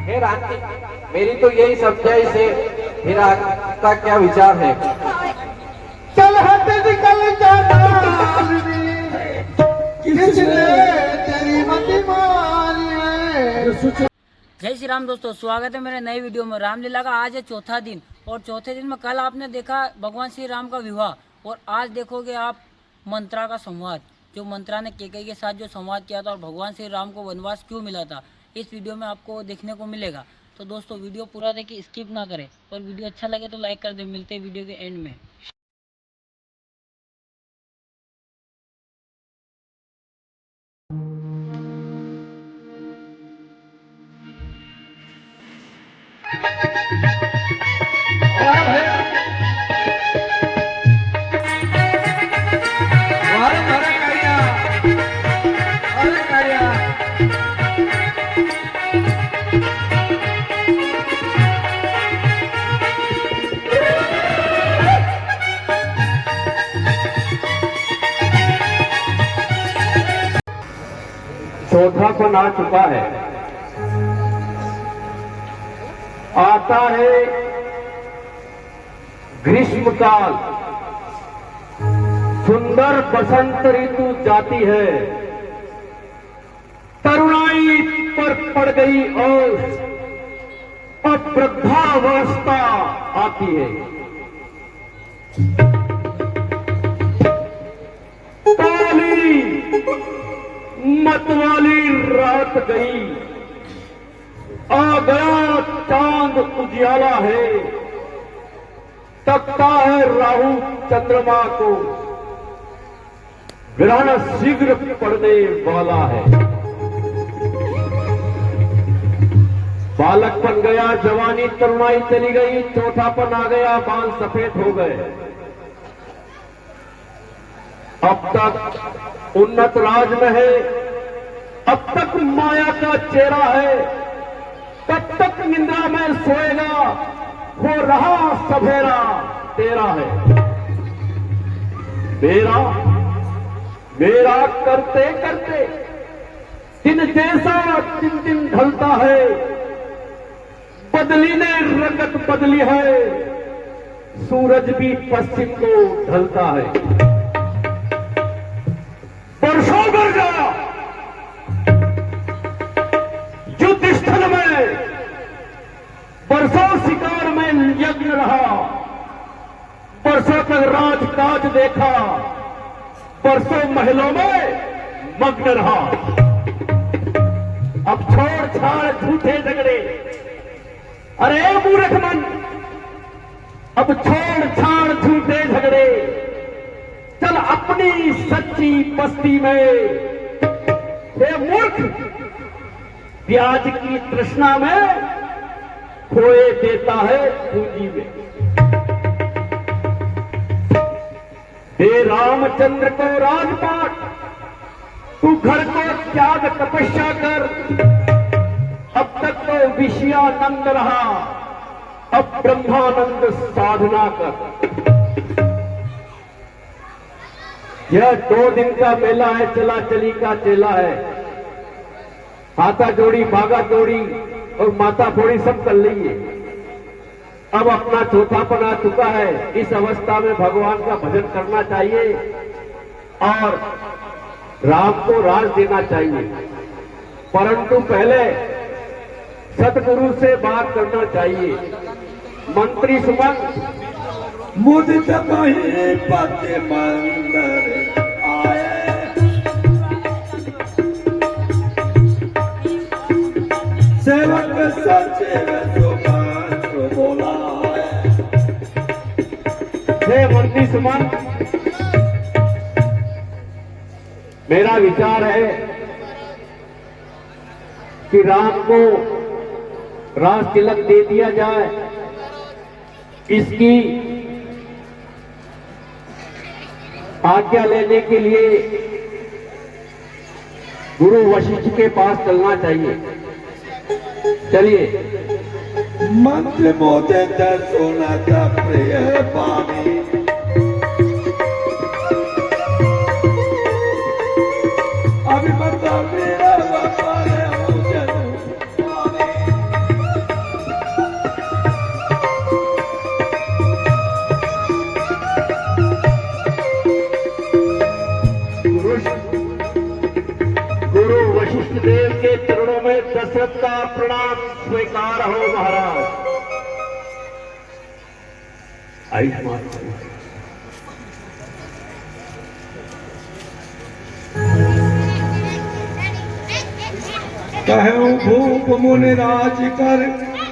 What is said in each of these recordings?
खैर आंटी, मेरी तो यही समझाई से फिर आपका क्या विचार है? चल हट निकल जाना किसने तेरी मति मारी। जय श्री राम दोस्तों, स्वागत है मेरे नई वीडियो में। रामलीला का आज है चौथा दिन और चौथे दिन में कल आपने देखा भगवान श्री राम का विवाह और आज देखोगे आप मंत्रा का संवाद। जो मंत्रा ने कैकेयी के साथ जो संवाद किया था और भगवान श्री राम को वनवास क्यों मिला था, इस वीडियो में आपको देखने को मिलेगा। तो दोस्तों वीडियो पूरा देखिए, स्किप ना करें और वीडियो अच्छा लगे तो लाइक कर दें। मिलते हैं वीडियो के एंड में। चौथापन आ चुका है। आता है ग्रीष्म काल, सुंदर बसंत ऋतु जाती है, तरुणाई पर पड़ गई और अब वृद्धावस्था आती है। काली मतवाली रात गई, आ गया चांद उजियाला है, तकता है राहु चंद्रमा को, ग्रहण शीघ्र पड़ने वाला है। बालक बन गया, जवानी तरुणाई चली गई, चौथापन आ गया, बाल सफेद हो गए। अब तक उन्नत राज में है, अब तक माया का चेहरा है, तब तक निंद्रा में सोएगा, हो रहा सवेरा तेरा है। मेरा मेरा करते करते दिन जैसा दिन दिन ढलता है, बदली ने रंगत बदली है, सूरज भी पश्चिम को ढलता है। वर्षों भर गया युद्ध स्थल में, वर्षों शिकार में यज्ञ रहा, वर्षों तक राजकाज देखा, वर्षों महलों में मग्न रहा। अब छोड़ छाड़ झूठे झगड़े, अरे मूर्ख मन, अब छोड़ छाड़ झूठे झगड़े, चल अपनी सच्ची बस्ती में। हे मूर्ख, प्याज की तृष्णा में खोए देता है पूंजी में। हे रामचंद्र को राजपाट, तू घर को त्याग तपस्या कर, अब तक तो विषयानंद रहा, अब ब्रह्मानंद साधना कर। यह 2 दिन का मेला है, चला चली का चेला है। हाथा जोड़ी, बागा जोड़ी और माता फोड़ी सब कर लीजिए। अब अपना चौथापन आ चुका है, इस अवस्था में भगवान का भजन करना चाहिए और राम को राज देना चाहिए, परंतु पहले सतगुरु से बात करना चाहिए। मंत्री सुमन मुझ कहीं पति मंदिर आए, सेवक सचिव सुमन को बोलाए। हे मंत्री सुमन, मेरा विचार है कि राम को राज तिलक दे दिया जाए। इसकी आज्ञा लेने के लिए गुरु वशिष्ठ के पास चलना चाहिए। चलिए। मंत्र मोदे सोना का प्रिय पानी, अभी बता मेरा बापा है मुझे दशरथ का प्रणाम स्वीकार हो महाराज। आयुष्मान कहूँ भूप मुनि राज कर,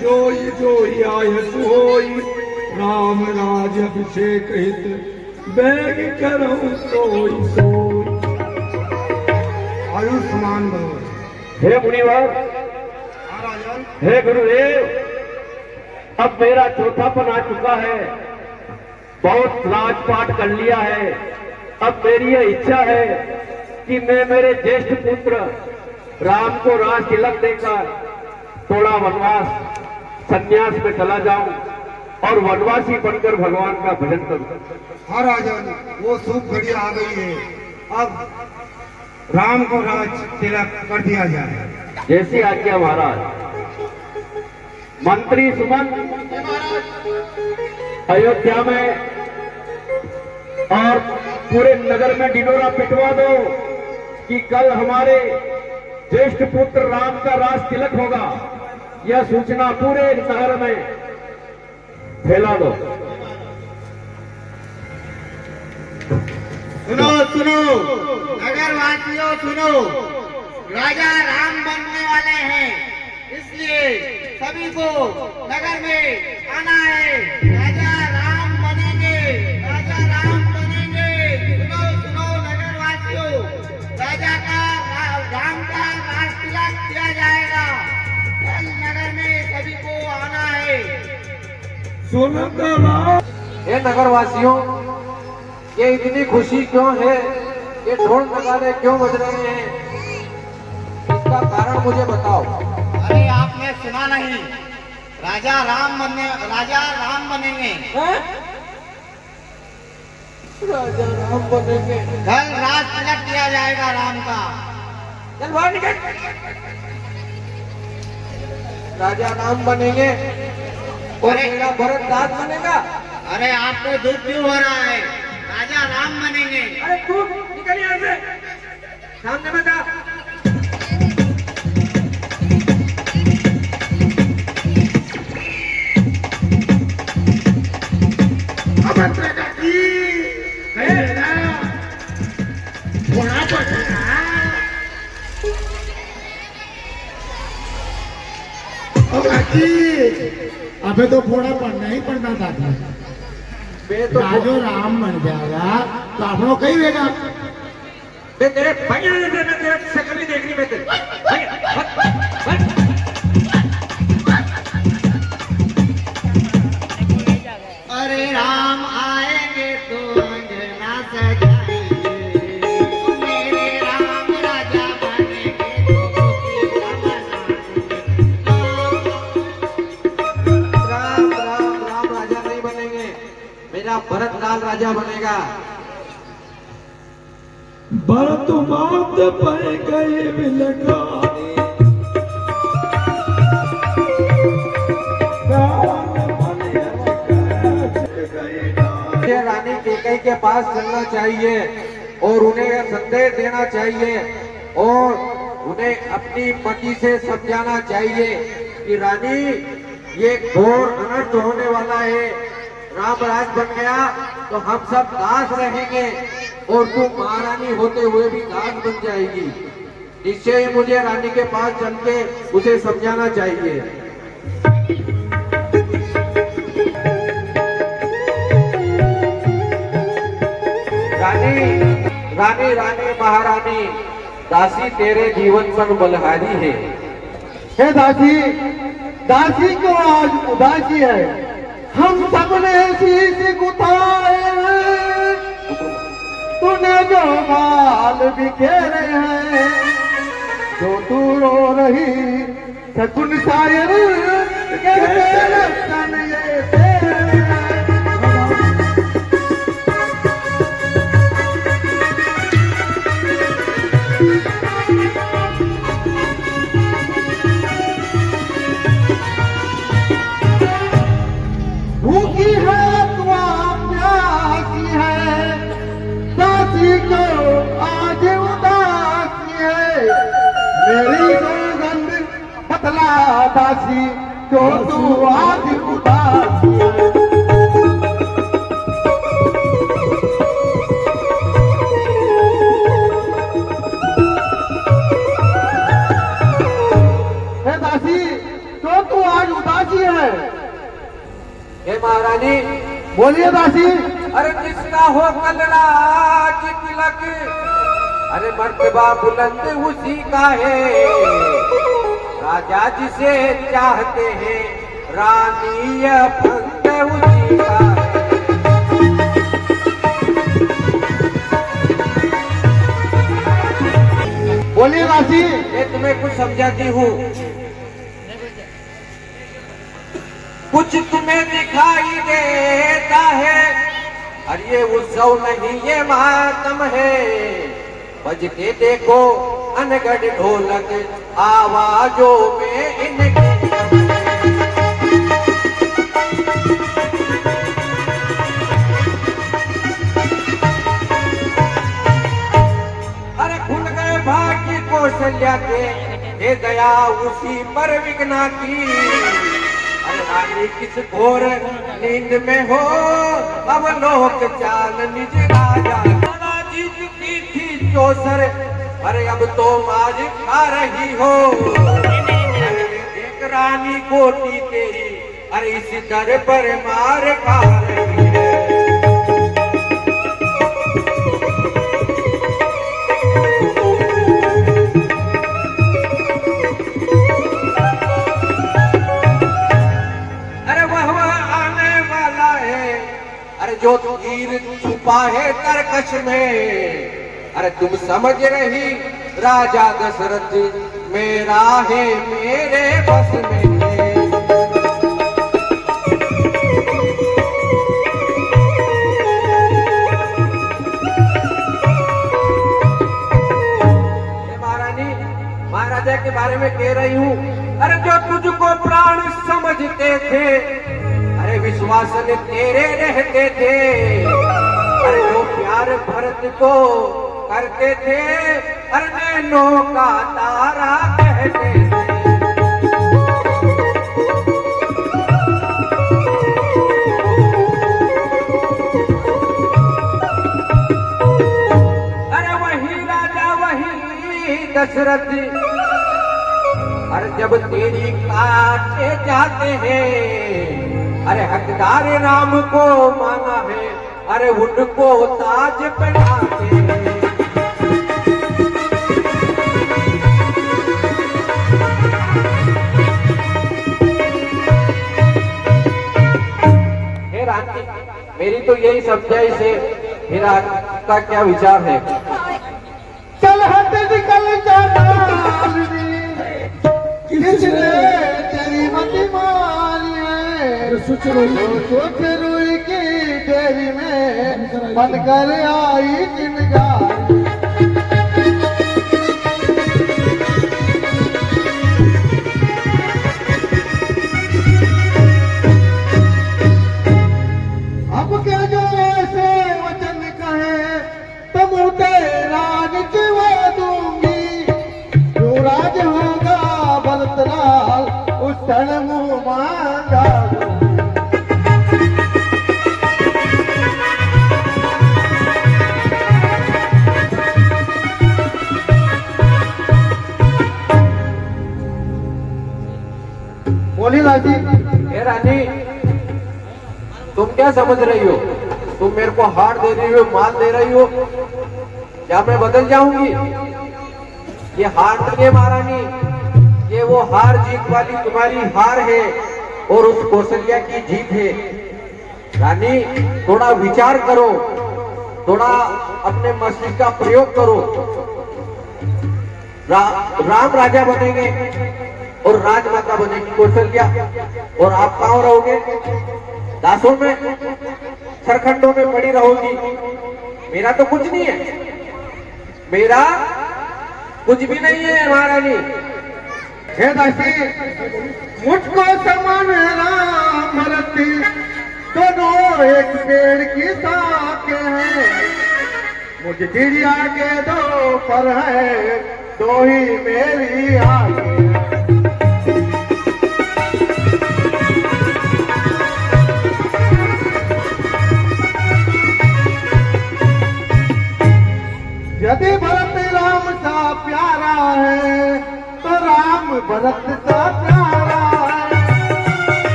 जोई जोई आयस होई, राम राज अभिषेक हित बैग करूँ सोई सोई। आयुष्मान भव। हे मुनिवर, हे गुरुदेव, अब मेरा चौथापन आ चुका है, बहुत राजपाट कर लिया है। अब मेरी यह इच्छा है कि मैं मेरे ज्येष्ठ पुत्र राम को राज तिलक देकर थोड़ा वनवास संन्यास में चला जाऊं और वनवासी बनकर भगवान का भजन करूं। हाँ राजन, वो शुभ घड़ी आ गई है। अब राम को राज तिलक कर दिया जाए। जैसी आज्ञा महाराज। मंत्री सुमन अयोध्या में और पूरे नगर में डिडोरा पिटवा दो कि कल हमारे ज्येष्ठ पुत्र राम का राज तिलक होगा। यह सूचना पूरे नगर में फैला दो। सुनो सुनो नगर वासियों सुनो, राजा राम बनने वाले हैं, इसलिए सभी को नगर में आना है। राजा राम बनेंगे, राजा राम बनेंगे। सुनो सुनो नगर वासियों, राजा का राम का राज तिलक किया जाएगा। कल नगर में सभी को आना है। ये नगरवासियों, ये इतनी खुशी क्यों है? ये ढोल नगाड़े क्यों बज रहे हैं? इसका कारण मुझे बताओ। अरे आपने सुना नहीं, राजा राम बनेंगे। राजा राम बनेंगे। कल राज तिलक किया जाएगा राम का। चल बाहर निकल। राजा राम बनेंगे और अरे! मेरा भरत राज बनेगा। अरे आपको दुख क्यों हो रहा है? राजा राम बनेंगे। अरे तू निकल यहाँ से, सामने मत आ। अबे तो फोड़ा पढ़ना ही पड़ना था। मैं तो राजो राम बन जाएगा तो आप लोग कही देगा। मैं तेरे भैया ने तेरे शक्ल ही देखनी मैं तेरी। भैया, हट, हट। अरे राम आएंगे तो अंगना सजाएंगे, मेरे राम राजा बनेंगे तो खुशी मनाएंगे। राम राम राम राजा नहीं बनेंगे, मेरा भरत लाल राजा बनेगा। भरत मात पर गए बिलखानी, मुझे रानी कैकेयी के पास चलना चाहिए और उन्हें संदेश देना चाहिए और उन्हें अपनी पति से समझाना चाहिए कि रानी, ये घोर अनर्थ होने वाला है। राम राज बन गया तो हम सब दास रहेंगे और तू महारानी होते हुए भी दास बन जाएगी। निश्चय ही मुझे रानी के पास चल के उसे समझाना चाहिए। रानी रानी रानी महारानी, दासी तेरे जीवन पर बलहारी है। हे दासी, दासी क्यों आज उदासी है? हम सबने शीश गुथाए हैं, तूने जो बाल बिखेरे हैं, जो तू रो रही शकुन शायर, कैसे लक्षण ये तेरे हैं। भूखी है अथवा प्यासी है, दासी को आज उदासी है। मेरी सौगंध दासी क्यों तू आज उदासी है। हे दासी क्यों तू आज उदासी है। हे महारानी, बोलिए दासी। अरे किसका हो कल राज तिलक, अरे मर्तबा बुलंद उसी का है। राजा जिसे चाहते हैं, रानी फंद उसी का है। बोलिए दासी। मैं तुम्हें कुछ समझाती हूँ। कुछ तुम्हें दिखाई देता है, अरे ये उत्सव नहीं ये मातम है। बज के देखो अनगढ़ ढोलक, आवाजों में इनके अरे खुल गए भाग्य कौशल्या के, हे दया उसी पर विघ्ना की। अरे रानी किस घोर नींद में हो, अब लोक चाल निज राजा। जीत की थी चौसर, अरे अब तो आज खा रही हो। एक रानी कोटी तेरी, अरे इस दर पर मार खा रही है। जो तीर छुपा है तरकश में, अरे तुम समझ रही राजा दशरथ, मेरा है मेरे बस में है। महारानी, महाराजा के बारे में कह रही हूँ। अरे जो तुझको प्राण समझते थे, अरे विश्वास ने तेरे रहते थे। अरे जो प्यार भरत को करते थे, अरे नैनों का तारा कहते थे। अरे वही राजा वही दशरथ, अरे जब तेरी काटे जाते हैं, अरे हकदार राम को माना है, अरे उनको ताज पहनाते हैं। हे रानी, मेरी तो यही समझाई से मेरा का क्या विचार है। चल हट निकल जाना, किसने तेरी मति मारी है। सोच रुई की डेरी में बनकर आई चिनगारी। अब क्या जो ऐसे वचन कहे, तुम तेरा निचवा दूंगी। जो राज होगा भरतलाल, उस क्षण मुंह मांगा। बोली राजी। हे रानी, तुम क्या समझ रही हो? तुम मेरे को हार दे रही हो, माल दे रही हो, क्या मैं बदल जाऊंगी? ये हार नहीं है महारानी, ये वो हार जीत वाली तुम्हारी हार है और उस कौशल्या की जीत है। रानी, थोड़ा विचार करो, थोड़ा अपने मस्तिष्क का प्रयोग करो। राम राजा बनेंगे और राजमाता बनेगी कौशल्या, और आप कहाँ रहोगे? दासों में, सरखंडों में पड़ी रहोगी। मेरा तो कुछ नहीं है, मेरा कुछ भी नहीं है महारानी। हे दासी, मुझको समान राम भरत, दोनों एक पेड़ की शाखें हैं। मुझ चिड़िया के दो पर है, दो ही मेरी आंखें।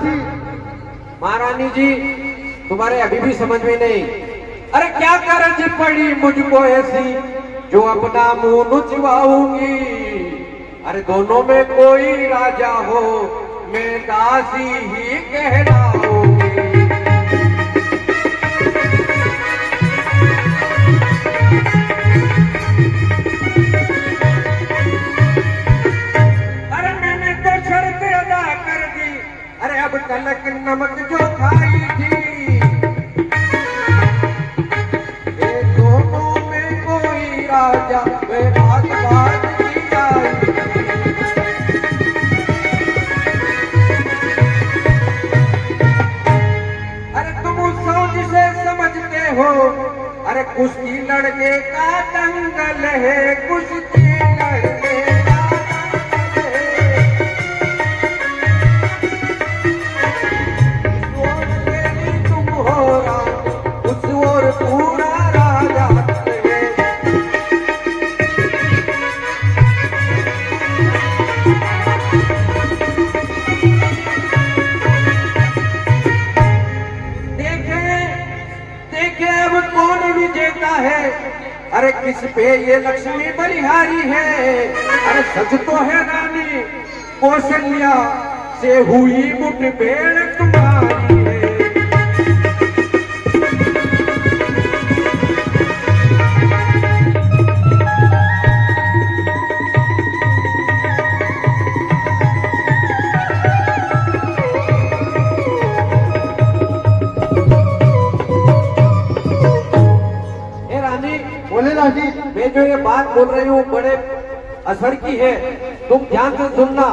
दासी। महारानी जी, तुम्हारे अभी भी समझ में नहीं। अरे क्या करज पड़ी मुझको ऐसी जो अपना मुंह नुचवाऊंगी। अरे दोनों में कोई राजा हो मैं दासी ही कहलाऊंगी। अरे मैंने तो शर्त अदा कर दी। अरे अब तलक नमक जो खाई थी, ये दोनों में कोई राजा वे बात बात की आई। अरे तुम उस सोच से समझते हो, अरे कुश्ती लड़के का दंगल है, कुश्ती लड़के का दंगल है। इस ओर तेरी तुम हो रानी, उस ओर पूरा राजा है। देखे अब कौन विजेता है। अरे किस पे ये लक्ष्मी बलिहारी है। अरे सच तो है रानी कौशल्या से हुई मुठभेड़ तुम्हारी है। बोले दासी, मैं जो ये बात बोल रही हूँ बड़े असर की है, तुम ध्यान से सुनना।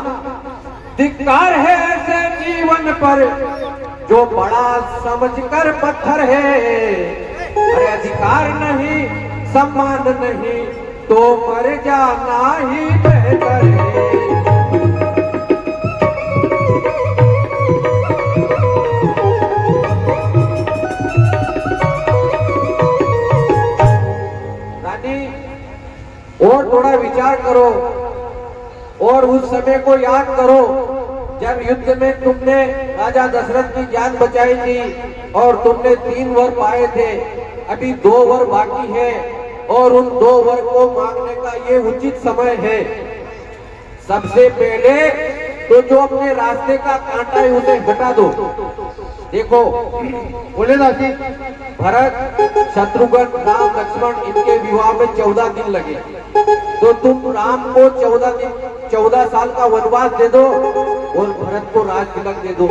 धिक्कार है ऐसे जीवन पर जो बड़ा समझकर पत्थर है। अरे अधिकार नहीं सम्मान नहीं तो मर जाना ही बेहतर है। और थोड़ा विचार करो और उस समय को याद करो जब युद्ध में तुमने राजा दशरथ की जान बचाई थी और तुमने 3 वर पाए थे। अभी 2 वर बाकी है और उन 2 वर को मांगने का ये उचित समय है। सबसे पहले तो जो अपने रास्ते का कांटा है उसे हटा दो। देखो बोले दासी, भरत शत्रुघ्न राम लक्ष्मण इनके विवाह में 14 दिन लगे, तो तुम राम को 14 साल का वनवास दे दो और भरत को राज तिलक दे दो।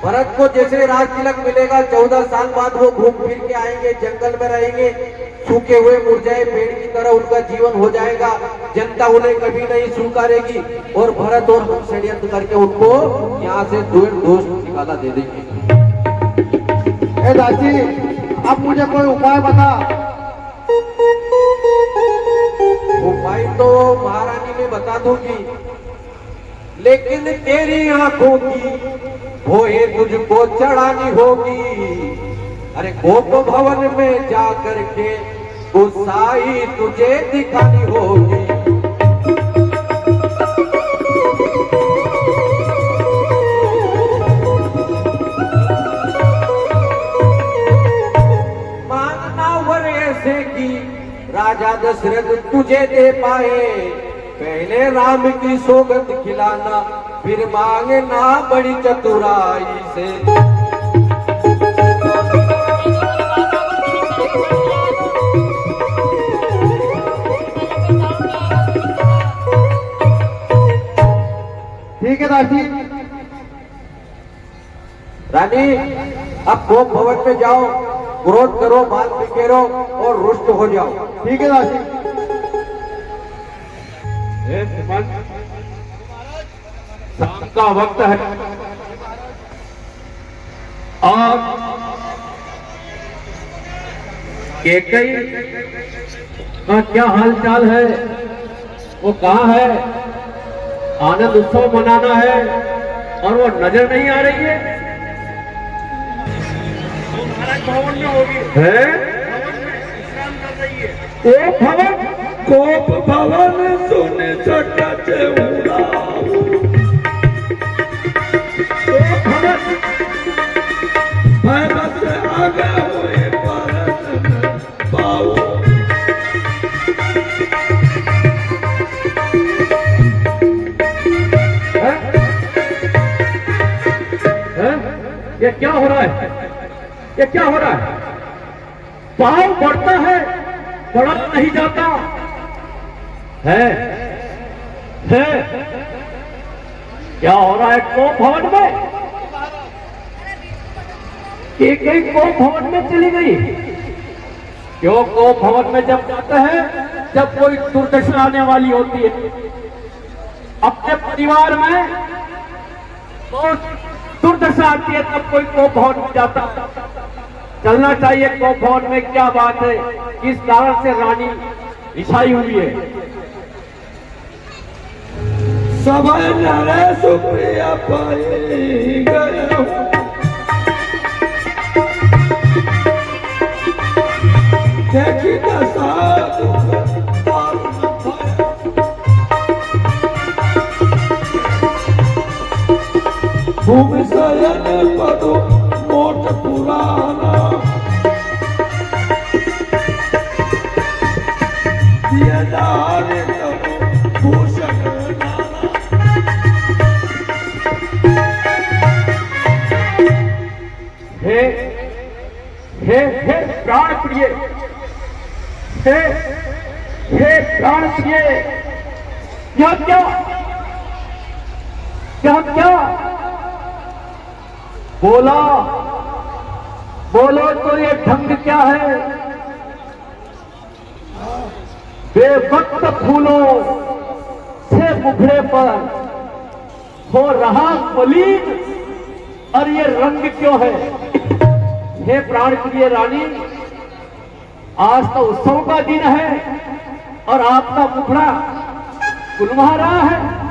भरत को जैसे राज तिलक मिलेगा 14 साल बाद वो घूम फिर के आएंगे, जंगल में रहेंगे, सूखे हुए मुरझाए पेड़ की तरह उनका जीवन हो जाएगा। जनता उन्हें कभी नहीं स्वीकारेगी और भरत और हम षड्यंत्र करके उनको यहाँ से दोष निकाला दे देंगे। ए दासी, अब मुझे कोई उपाय बता। उपाय तो महारानी में बता दूंगी, लेकिन तेरी आंखों की भोए तुझको चढ़ानी होगी। अरे गोप भवन में जा करके गुस्साई तुझे दिखानी होगी। मांगना वर ऐसे की राजा दशरथ तुझे दे पाए। पहले राम की सौगंध खिलाना फिर मांगना बड़ी चतुराई से। ठीक है दासी। रानी, अब गोप भवन में जाओ, क्रोध करो, बाल बिखेरो और रुष्ट हो जाओ। ठीक है दासी। शाम का वक्त है और केकई का क्या हालचाल है, वो कहाँ है? आनंद उत्सव मनाना है और वो नजर नहीं आ रही है। भवन में होगी है? वो भवन कोप भवन सोने सकते क्या हो रहा है? ये क्या हो रहा है? भाव बढ़ता है, बढ़ा नहीं जाता है। क्या हो रहा है कोप भवन में? कई कोप भवन में चली गई। क्यों कोप भवन में जब जाते हैं जब कोई दुर्दशा आने वाली होती है, अपने परिवार में बहुत दुर्दशा आती है, तब कोई कोप भवन में जाता। चलना चाहिए कोप भवन में। क्या बात है, किस कारण से रानी रिसाई हुई है? सब नरे सुप्रिया पाई गए हूँ। देखी दशा दुख और न पाया। भूमि शयन पदो मोट पुराना। दिए डाले तब भूषण नाना। हे प्राण प्रिय, हे प्राण प्रिय, यह क्या बोला? बोलो तो ये ढंग क्या है? बेवक्त फूलों से मुखड़े पर हो रहा मलिन, और ये रंग क्यों है? हे प्राण प्रिय रानी, आज तो उत्सव का दिन है और आपका मुखड़ा कुलवा रहा है।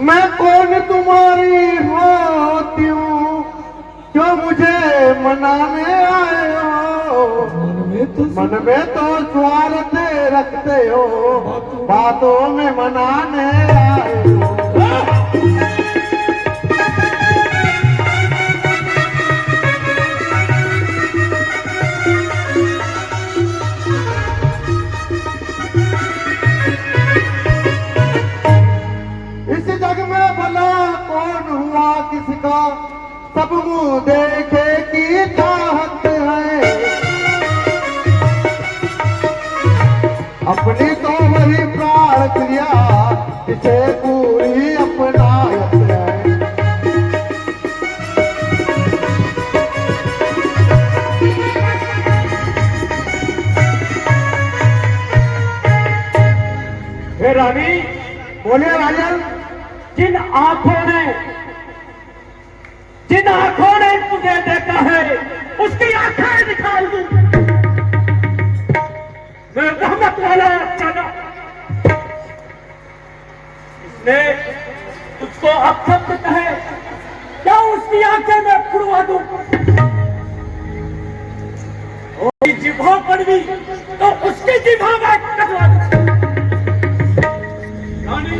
मैं कौन तुम्हारी होती हूँ जो मुझे मनाने आए हो? मन में तो स्वार्थ रखते हो, बातों में मनाने आए हो। किसका सब मुंह देखे की चाहत है, अपनी तो वही प्राण क्रिया जिसे पूरी अपनायत है। हे रानी, बोलिए राजन। जिन आंखों ने तुझे देखा है उसकी आंखें निकाल दूं। मैं रहमत वाला चाचा, इसने तुझको अपशब्द कहे, क्या उसकी आंखें मैं फुड़वा दूं? और जिभा पर भी तो उसकी जिभा मैं कटवा दूं। रानी,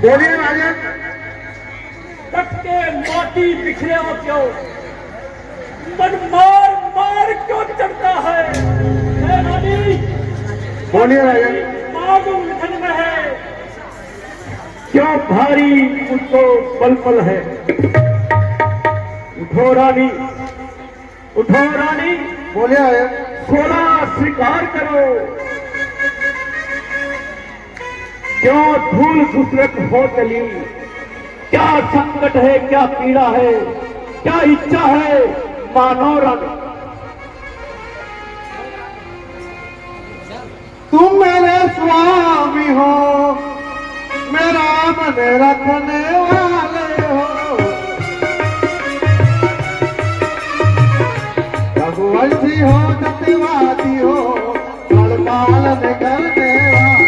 बोलिए राजन। के माटी बिखरे हो क्यों? मन मार मार क्यों चढ़ता है? रानी, बोलिए राजन। मांग उलझन में है, क्यों भारी मुझको पल पल है? उठो रानी, उठो रानी। बोलिए राजन। थोड़ा स्वीकार करो, क्यों धूल घुसरत हो चली? क्या संकट है, क्या पीड़ा है, क्या इच्छा है? मानो रानी, तुम मेरे स्वामी हो, मेरा मन रखने वाले हो। रघुवंशी हो, सत्यवादी हो, पालन करने वाले।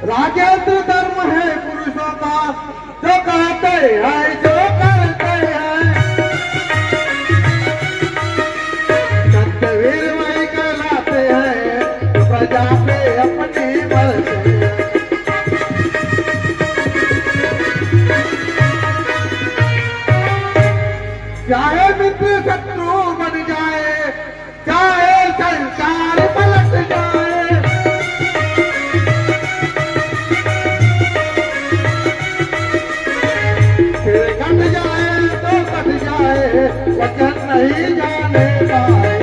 राजेंद्र धर्म है पुरुषों का, जो कहते हैं जो करते हैं। सत्यवीर वही कहलाते हैं, प्रजा पे अपनी बरते हैं। चाहे मित्र शत्रु बन जाए, वचन नहीं जाने पाए।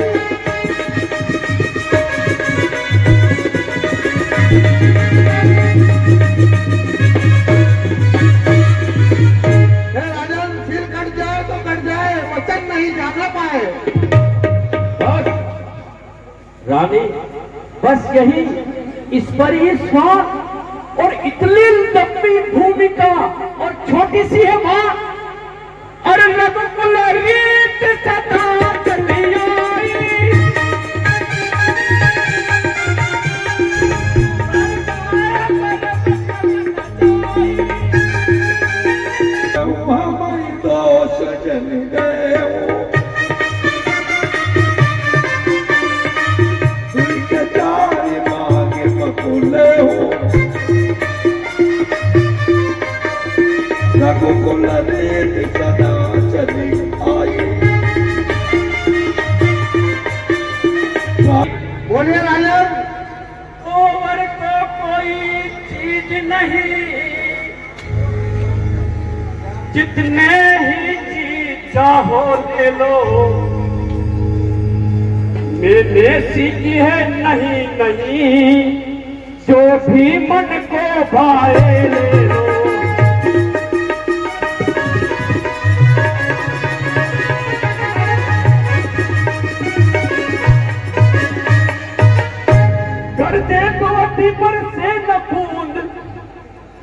हे राजन, सिर कट जाए तो कट जाए, वचन नहीं जाना पाए। बस रानी, बस यही, इस पर ही स्वाद और इतनी लंबी भूमिका और छोटी सी है मां। अरे रघुकुल रीत सदा चली आई। हमारी दोष जन गए के चार मांगे मकुले हो। रघुकुल रीत सदा चली आई। बोलिए राजन। और तो कोई चीज नहीं, जितने ही जी चाहो ले लो। मैंने सीखी है नहीं नहीं, जो भी मन को भाए ले लो। कर दे तो अति पर से न बूंद।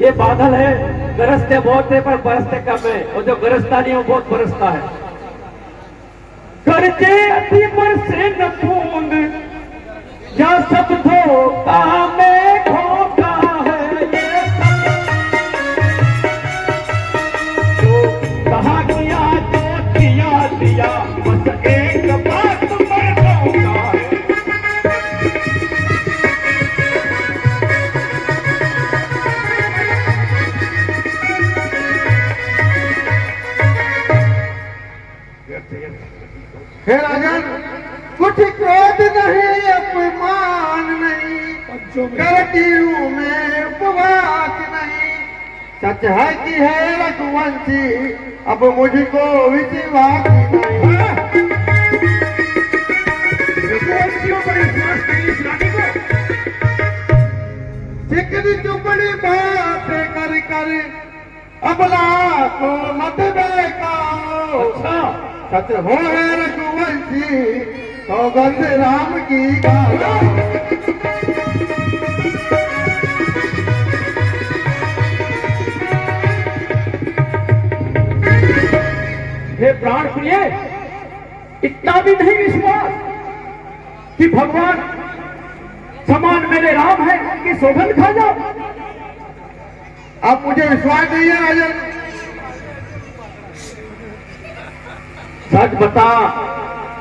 ये बादल है, गरजते बहुत है पर बरसते कम है, और जो गरजता नहीं वो बहुत बरसता है। कर दे अति पर से न बूंद, या सब धोखा में धोखा है। ये जो कहा किया जो किया दिया, बस एक बात पर धोखा है। हे राजन, कुछ क्रोध नहीं, अपमान नहीं, करती हूँ मैं उपवास नहीं। सच है कि है रघुवंशी, अब मुझको विश्वास नहीं। रघुवंशियों पर विश्वास नहीं इस रानी को। चिकनी चुपड़ी बातें कर कर अबला को मत बेकाओ। अच्छा, सच हो है रघुवंशी, सौगंध राम की गाओ। हे प्राण प्रिय, इतना भी नहीं विश्वास कि भगवान समान मेरे राम है, उनकी सौगंध खा जाओ। अब मुझे विश्वास नहीं है राजन। सच बता,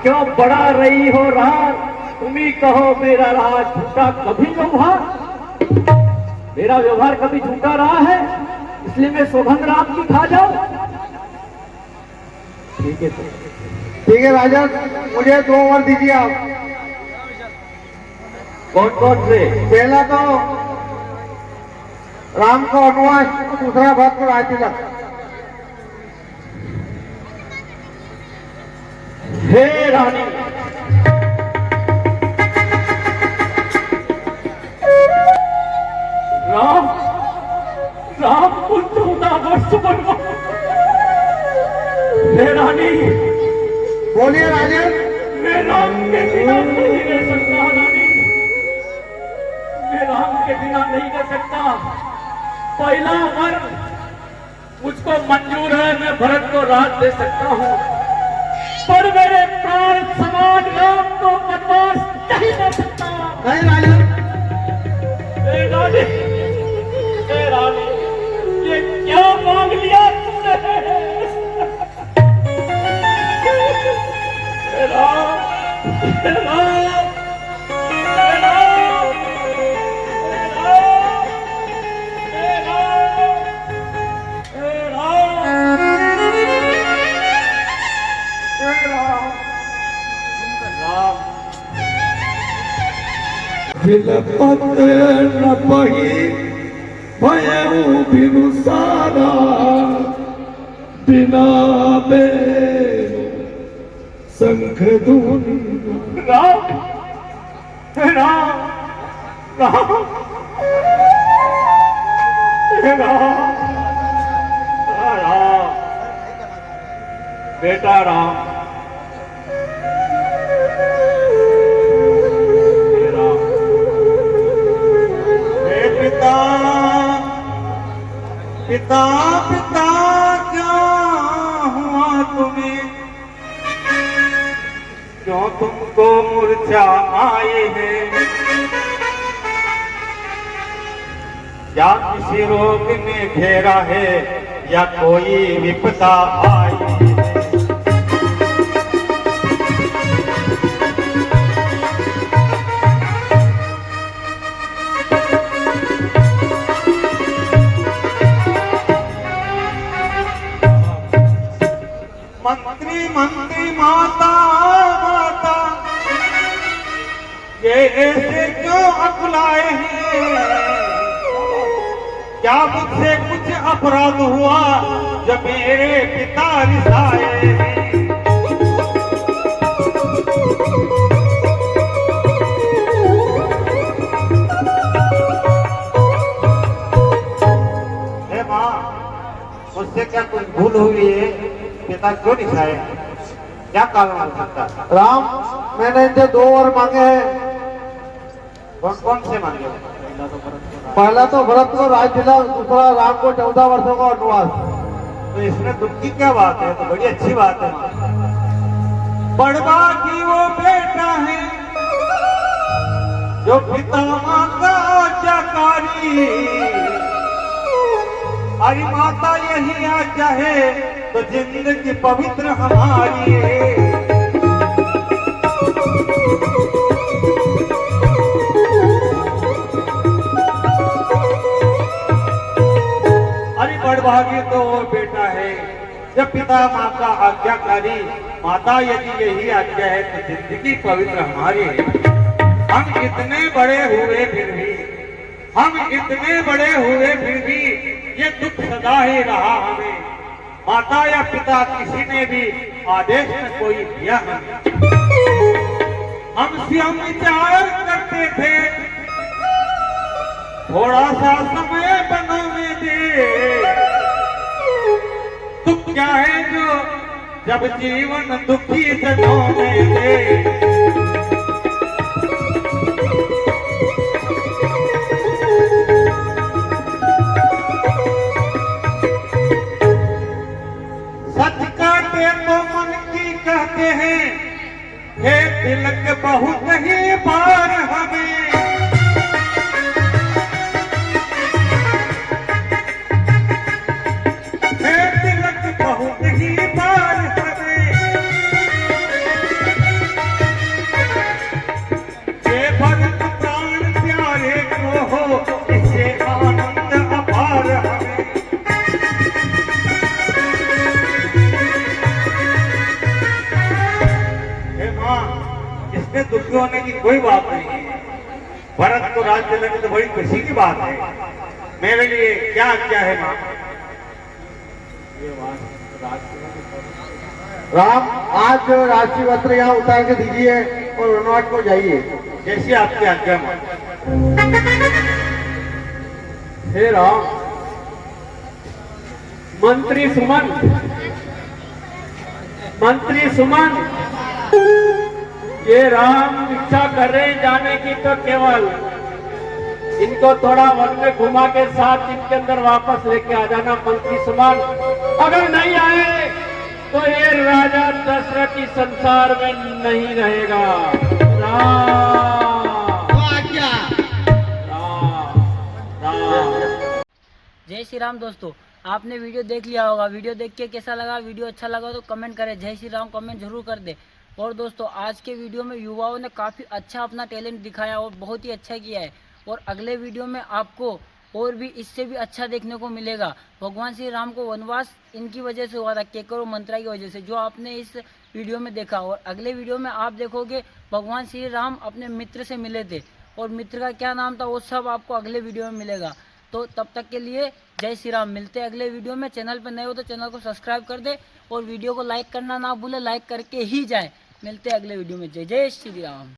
क्यों बढ़ा रही हो राज? तुम ही कहो मेरा राज झूठा कभी व्यवहार। मेरा व्यवहार कभी झूठा रहा है, इसलिए मैं सौगंध राम की खा जाऊं। ठीक है, ठीक है राजन, मुझे 2 वर दीजिए आप। कौन कौन से? पहला तो राम को वनवास, दूसरा भक्त को राजतिलक। हे रानी, राम राम को 14 वर्ष बनवा। हे रानी, बोलिए राजन। मैं राम के बिना नहीं रह सकता। रानी, मैं राम के बिना नहीं रह सकता। पहला वर मुझको मंजूर है, मैं भरत को राज दे सकता हूँ, पर मेरे प्राण समान राम को वनवास नहीं दे सकता। नहीं राजन। हे रानी, हे रानी, ये क्या मांग लिया तुमने? हे राम, हे राम, हे राम, हे राम, हे राम, हे राम, हे राम। विलपत न पही भयऊ बिनु सारा, बिना बेनु शंख धूनी राम राम राम राम बेटा राम पिता पिता पिता क्या हुआ तुम्हें, क्यों तुमको मूर्छा आए हैं, या किसी रोग ने घेरा है या कोई विपदा आई है। मंत्री मंत्री माता माता ये ऐसे क्यों अकुलाए हैं, क्या मुझसे कुछ अपराध हुआ जब मेरे पिता रिसाए हैं। हे माँ, मुझसे क्या कुछ भूल हुई है, पिता क्यों रिसाए, क्या कारण हो सकता है? राम, मैंने इनसे 2 वर मांगे हैं। कौन कौन से मांगे? पहला तो भरत को राज दिला, दूसरा राम को 14 वर्षों का वनवास। तो इसमें दुख की क्या बात है, तो बड़ी अच्छी बात है। बड़वा की वो बेटा है जो पिता माँ का आज्ञाकारी, अरे माता यही आज्ञा है तो जिंदगी पवित्र हमारी है। अरे बड़भागी तो वो बेटा है जब पिता माँ का आज्ञाकारी, माता यदि यही आज्ञा है तो जिंदगी पवित्र हमारी है। हम इतने बड़े हुए फिर भी, हम इतने बड़े हुए फिर भी ये दुख सदा ही रहा हमें, माता या पिता किसी ने भी आदेश न कोई दिया हमें। हमसे हम विचार करते थे थोड़ा सा समय बनाने दे, दुख क्या है जो जब जीवन दुखी सजोने दे। कहते हैं हे तिलक बहुत ही बार हमें, हे तिलक बहुत ही बार हमें, ये भक्त प्राण प्यारे को हो इससे आनंद अपार हमें। इसमें दुखी होने की कोई बात नहीं है, भरत को राज दिलाने तो बड़ी खुशी की बात है। मेरे लिए क्या क्या है माँ? राम, आज राशि वस्त्र यहाँ उतार के दीजिए और वनवास को जाइए। जैसी आपकी आज्ञा माँ। हे राम, मंत्री सुमन, मंत्री सुमन, ये राम इच्छा कर रहे हैं जाने की, तो केवल इनको थोड़ा वन में घुमा के साथ इनके अंदर वापस लेके आ जाना मंत्री सुमन। अगर नहीं आए तो ये राजा दशरथ इस संसार में नहीं रहेगा। राम राम राम। जय श्री राम। दोस्तों, आपने वीडियो देख लिया होगा। वीडियो देख के कैसा लगा? वीडियो अच्छा लगा तो कमेंट करें, जय श्री राम कमेंट जरूर कर दे। और दोस्तों, आज के वीडियो में युवाओं ने काफ़ी अच्छा अपना टैलेंट दिखाया और बहुत ही अच्छा किया है। और अगले वीडियो में आपको और भी इससे भी अच्छा देखने को मिलेगा। भगवान श्री राम को वनवास इनकी वजह से हुआ था, केकर और मंत्रा की वजह से, जो आपने इस वीडियो में देखा। और अगले वीडियो में आप देखोगे भगवान श्री राम अपने मित्र से मिले थे, और मित्र का क्या नाम था वो सब आपको अगले वीडियो में मिलेगा। तो तब तक के लिए जय श्री राम। मिलते हैं अगले वीडियो में। चैनल पर नए हो तो चैनल को सब्सक्राइब कर दे और वीडियो को लाइक करना ना भूले, लाइक करके ही जाए। मिलते हैं अगले वीडियो में। जय जय श्री राम।